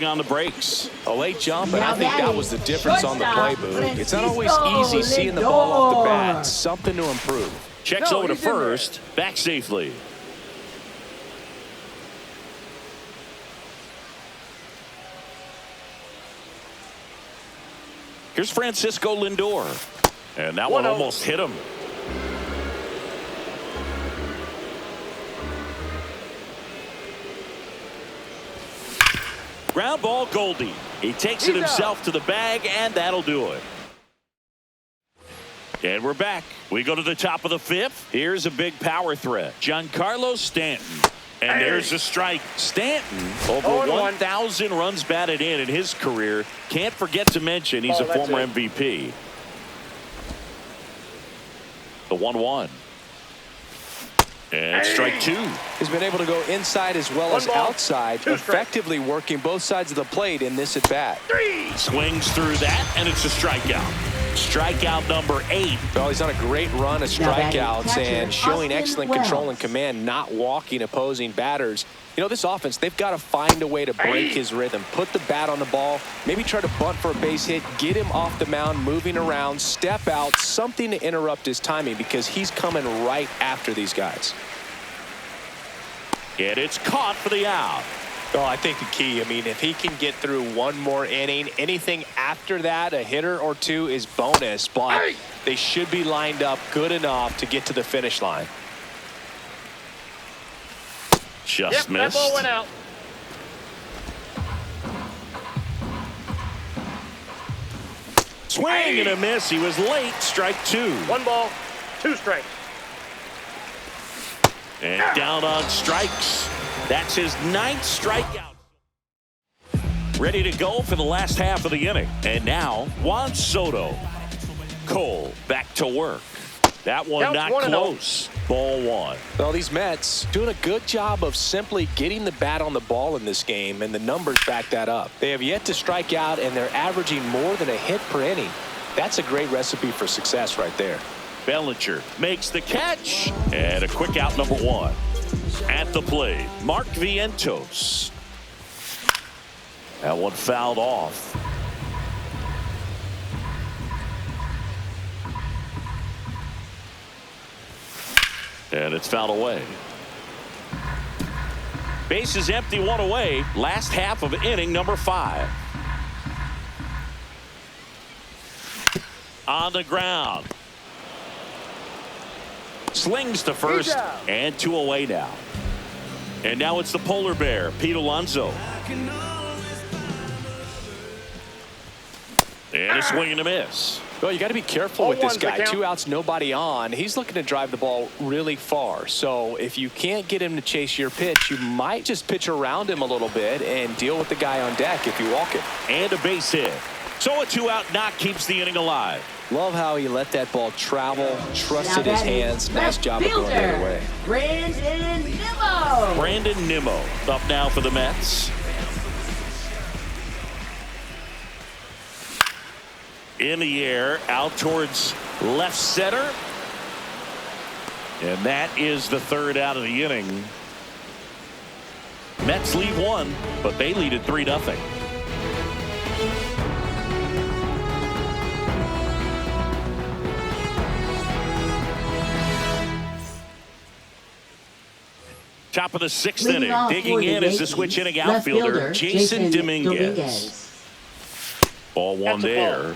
On the brakes. A late jump, and I think that was the difference on the play, Boo. It's not always easy seeing the ball off the bat. Something to improve. Checks over to first, back safely. Here's Francisco Lindor. And that one almost hit him. Ground ball, Goldie. He takes it himself to the bag, and that'll do it. And we're back. We go to the top of the fifth. Here's a big power threat. Giancarlo Stanton. And there's a strike. Stanton, over 1,000 runs batted in his career. Can't forget to mention he's a former MVP. The 1-1. And strike two. He's been able to go inside as well as outside, effectively working both sides of the plate in this at bat. Swings through that, and it's a strikeout. Strikeout number 8. Well, he's on a great run of strikeouts and showing excellent control and command, not walking opposing batters. You know, this offense, they've got to find a way to break his rhythm, put the bat on the ball, maybe try to bunt for a base hit, get him off the mound, moving around, step out, something to interrupt his timing because he's coming right after these guys. And it's caught for the out. Well, I think the key, I mean, if he can get through one more inning, anything after that, a hitter or two is bonus, but they should be lined up good enough to get to the finish line. Just missed. That ball went out. Swing and a miss. He was late. Strike two. 1 ball, 2 strikes. And down on strikes. That's his 9th strikeout. Ready to go for the last half of the inning. And now, Juan Soto. Cole back to work. That one not close. Ball 1. Well, these Mets doing a good job of simply getting the bat on the ball in this game, and the numbers back that up. They have yet to strike out, and they're averaging more than a hit per inning. That's a great recipe for success right there. Bellinger makes the catch, and a quick out number 1. At the plate, Mark Vientos. That one fouled off. And it's fouled away. Base is empty, 1 away. Last half of inning number 5. On the ground. Slings to first, and 2 away now. And now it's the polar bear, Pete Alonso. And a swing and a miss. Well, you got to be careful with this guy. 2 outs, nobody on. He's looking to drive the ball really far. So if you can't get him to chase your pitch, you might just pitch around him a little bit and deal with the guy on deck if you walk it. And a base hit. So a 2-out knock keeps the inning alive. Love how he let that ball travel, trusted his hands. Nice job of going the other way. Brandon Nimmo up now for the Mets. In the air, out towards left center. And that is the 3rd out of the inning. Mets lead 1, but they lead at 3-0. Top of the 6th inning. Digging in is the switch inning outfielder, Jason Dominguez. Ball 1 there.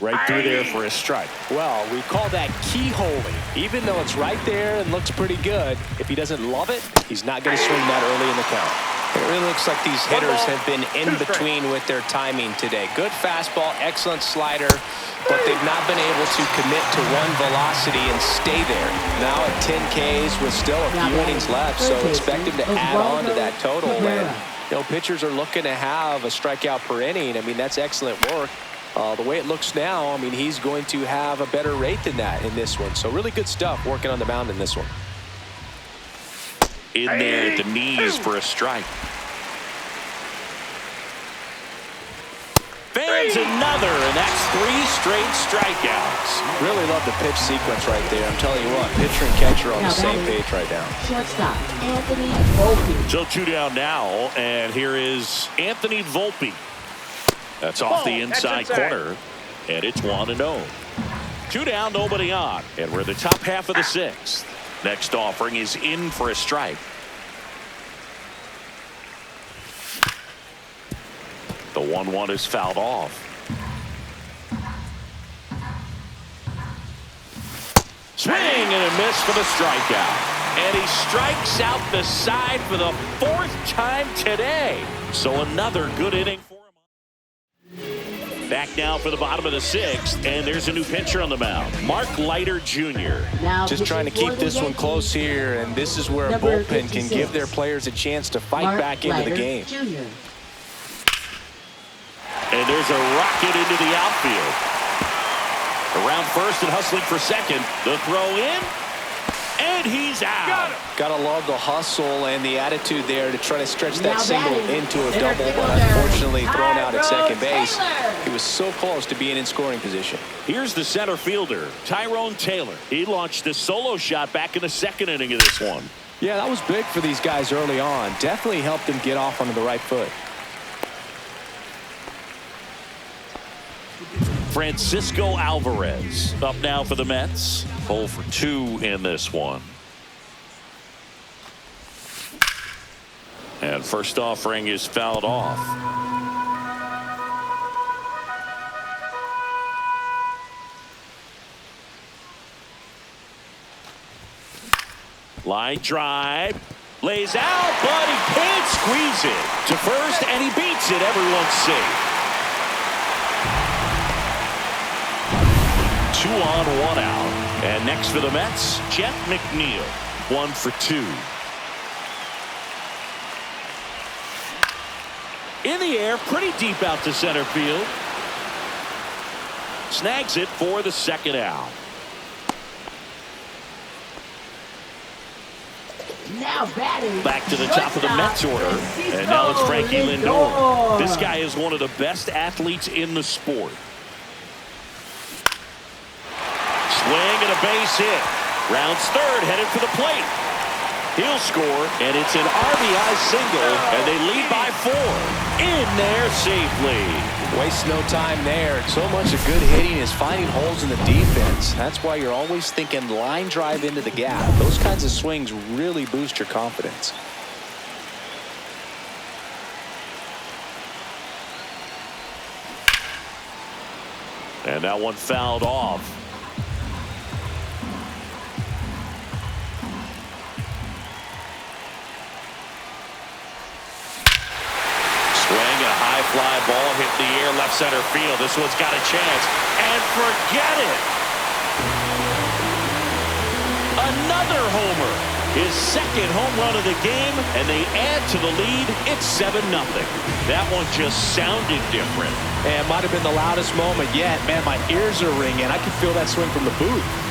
Right through there for a strike. Well, we call that keyholing. Even though it's right there and looks pretty good, if he doesn't love it, he's not going to swing that early in the count. It really looks like these hitters have been in between with their timing today. Good fastball, excellent slider, but they've not been able to commit to one velocity and stay there. Now at 10 Ks with still a few innings left, so expect him to add on to that total. And, you know, pitchers are looking to have a strikeout per inning. I mean, that's excellent work. The way it looks now, I mean, he's going to have a better rate than that in this one. So really good stuff working on the mound in this one. In there at the knees for a strike. Fade lands another, and that's 3 straight strikeouts. Really love the pitch sequence right there. I'm telling you what, pitcher and catcher are on the same page right now. Shortstop, Anthony Volpe. So 2 down now, and here is Anthony Volpe. That's off the inside corner, and it's 1-0. 2 down, nobody on, and we're the top half of the 6th. Next offering is in for a strike. The 1-1 is fouled off. Swing and a miss for the strikeout. And he strikes out the side for the 4th time today. So another good inning for him. Back now for the bottom of the 6th, and there's a new pitcher on the mound, Mark Leiter Jr. Just trying to keep this one close here, and this is where a bullpen can give their players a chance to fight back into the game. And there's a rocket into the outfield. Around first and hustling for second. The throw in. And he's out. Gotta love the hustle and the attitude there to try to stretch that single into a double, but unfortunately thrown out at second base. He was so close to being in scoring position. Here's the center fielder, Tyrone Taylor. He launched a solo shot back in the 2nd inning of this one. Yeah, that was big for these guys early on. Definitely helped them get off onto the right foot. Francisco Alvarez up now for the Mets. 0 for 2 in this one. And first offering is fouled off. Line drive. Lays out, but he can't squeeze it to first, and he beats it. Everyone's safe. 2 on, 1 out. And next for the Mets, Jeff McNeil. 1 for 2. In the air, pretty deep out to center field. Snags it for the 2nd out. Now batting. Back to the top of the Mets order. And now it's Frankie Lindor. This guy is one of the best athletes in the sport. Swing and a base hit. Rounds third, headed for the plate. He'll score, and it's an RBI single, and they lead by 4. In there safely. Waste no time there. So much of good hitting is finding holes in the defense. That's why you're always thinking line drive into the gap. Those kinds of swings really boost your confidence. And that one fouled off. Fly ball hit the air left center field. This one's got a chance, and forget it. Another homer, his 2nd home run of the game, and they add to the lead. It's 7-0. That one just sounded different. And it might have been the loudest moment yet. Man, my ears are ringing. I can feel that swing from the booth.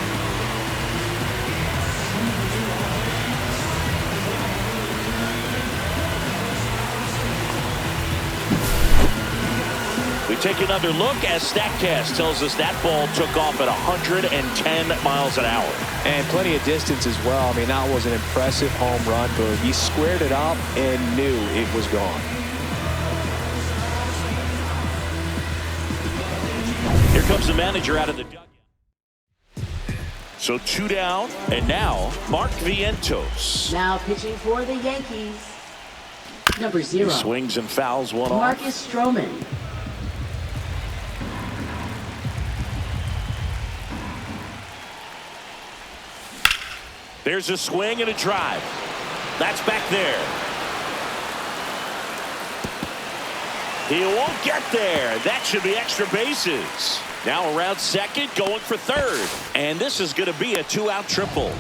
We take another look as StatCast tells us that ball took off at 110 miles an hour. And plenty of distance as well. I mean, that was an impressive home run, but he squared it up and knew it was gone. Here comes the manager out of the dugout. So 2 down, and now Mark Vientos. Now pitching for the Yankees. Number 0. He swings and fouls one off. Marcus Stroman. There's a swing and a drive. That's back there. He won't get there. That should be extra bases. Now around second, going for third. And this is going to be a 2-out triple.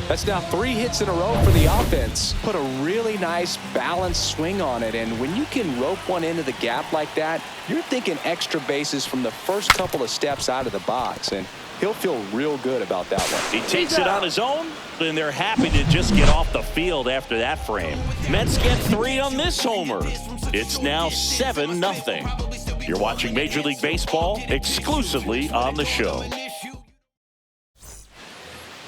That's now 3 hits in a row for the offense. Put a really nice balanced swing on it. And when you can rope one into the gap like that, you're thinking extra bases from the first couple of steps out of the box. And he'll feel real good about that one. He takes it on his own, and they're happy to just get off the field after that frame. Mets get 3 on this homer. It's now 7-0. You're watching Major League Baseball exclusively on the show.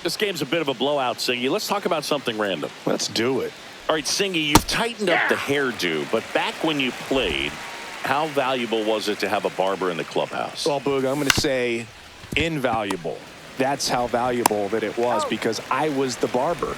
This game's a bit of a blowout, Singy. Let's talk about something random. Let's do it. All right, Singy, you've tightened up the hairdo, but back when you played, how valuable was it to have a barber in the clubhouse? Well, Boog, I'm going to say invaluable. That's how valuable that it was because I was the barber.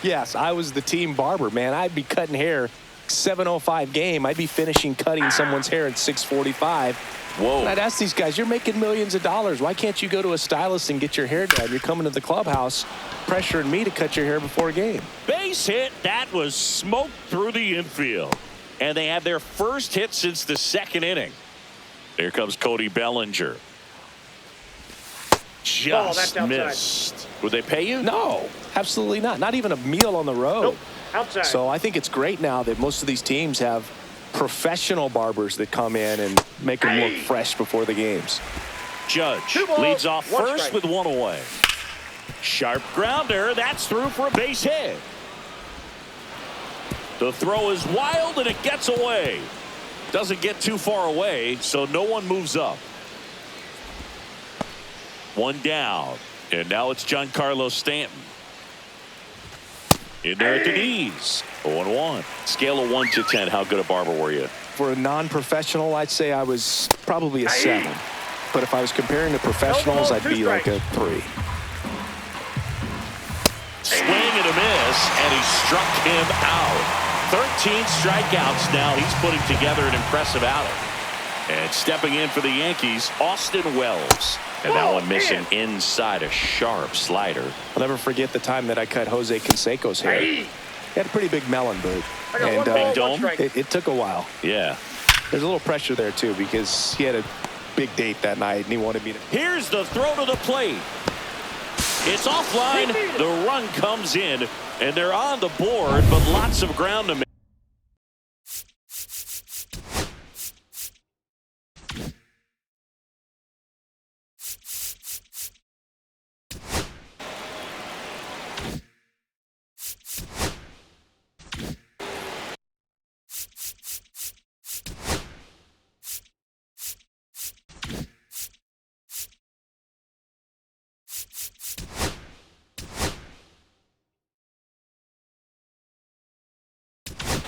Yes, I was the team barber, man. I'd be cutting hair 7:05 game. I'd be finishing cutting someone's hair at 6:45. Whoa. And I'd ask these guys, you're making millions of dollars. Why can't you go to a stylist and get your hair done? You're coming to the clubhouse pressuring me to cut your hair before a game. Base hit. That was smoked through the infield. And they had their first hit since the second inning. Here comes Cody Bellinger. Just missed. Would they pay you? No, absolutely not. Not even a meal on the road. Nope. Outside. So I think it's great now that most of these teams have professional barbers that come in and make them look fresh before the games. Judge leads off first with one away. Sharp grounder. That's through for a base hit. The throw is wild and it gets away. Doesn't get too far away, so no one moves up. One down, and now it's Giancarlo Stanton. In there at the knees. 0-1. Scale of 1 to 10, how good a barber were you? For a non-professional, I'd say I was probably a 7. But if I was comparing to professionals, I'd be like a 3. Swing and a miss, and he struck him out. 13 strikeouts now. He's putting together an impressive outing. And stepping in for the Yankees, Austin Wells. And that one missing inside a sharp slider. I'll never forget the time that I cut Jose Canseco's hair. He had a pretty big melon, Boog. And big dome? It took a while. Yeah. There's a little pressure there, too, because he had a big date that night, and he wanted me to. Here's the throw to the plate. It's offline. The run comes in, and they're on the board, but lots of ground to make.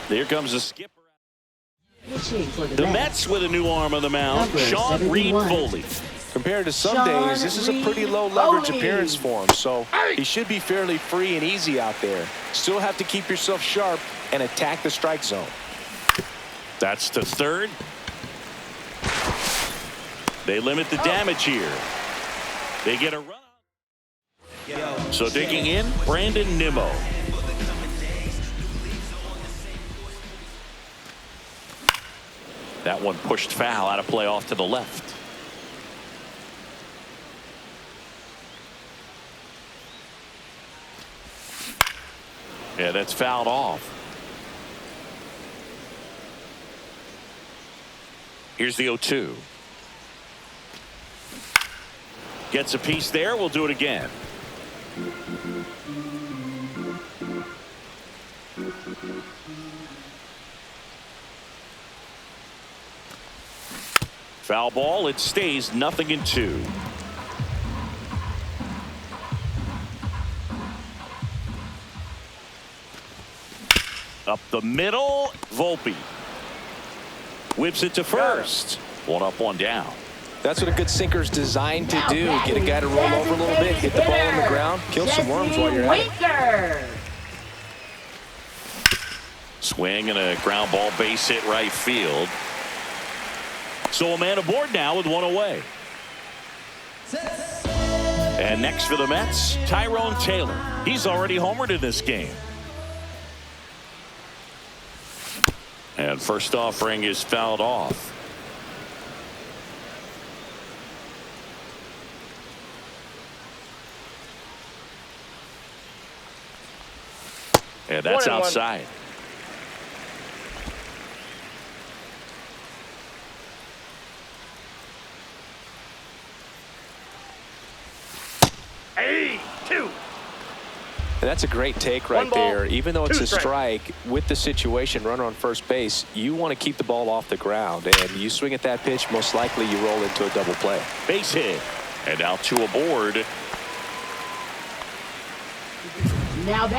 Here comes the skipper. The Mets with a new arm on the mound. Sean Reed Foley. Compared to some days, this is a pretty low leverage appearance for him, so he should be fairly free and easy out there. Still have to keep yourself sharp and attack the strike zone. That's to third. They limit the damage here. They get a run. So digging in, Brandon Nimmo. That one pushed foul, out of play off to the left. Yeah, that's fouled off. Here's the 0-2. Gets a piece there. We'll do it again. Foul ball. It stays 0-2. Up the middle. Volpe whips it to first. One up, one down. That's what a good sinker's designed to do. Get a guy to roll over a little bit, hit the ball on the ground, kill some worms while you're at it. Swing and a ground ball base hit right field. So a man aboard now with one away. And next for the Mets, Tyrone Taylor. He's already homered in this game. And first offering is fouled off. And that's outside. And that's a great take right there. Even though it's a strike, with the situation, runner on first base, you want to keep the ball off the ground. And you swing at that pitch, most likely you roll into a double play. Base hit. And now 2 aboard. Now